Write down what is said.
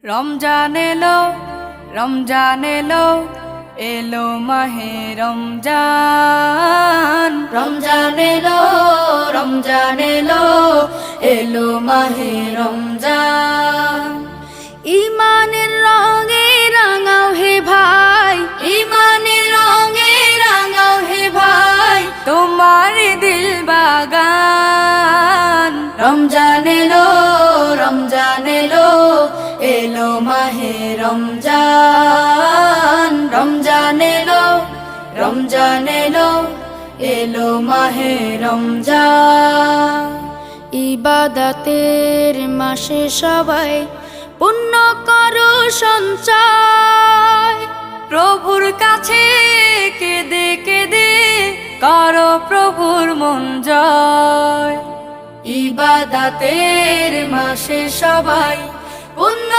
রমজান এলো, রমজান এলো, এলো মাহে রমজান। রমজান এলো, রমজান এলো, এলো মাহে রমজান। ইমানের রঙে রাঙাও হে ভাই, ইমানের রঙে রাঙাও হে ভাই, তোমার দিল বাগান। রমজান এলো, রমজান এলো, এলো মাহে রমজান। রমজান এলো, রমজান এলো, এলো মাহে রমজান। ইবাদতের মাসে সবাই পুণ্য করো সঞ্চয়, প্রভুর কাছে কেঁদে কেঁদে করো প্রভুর মন জয়। ইবাদতের মাসে সবাই পুণ্য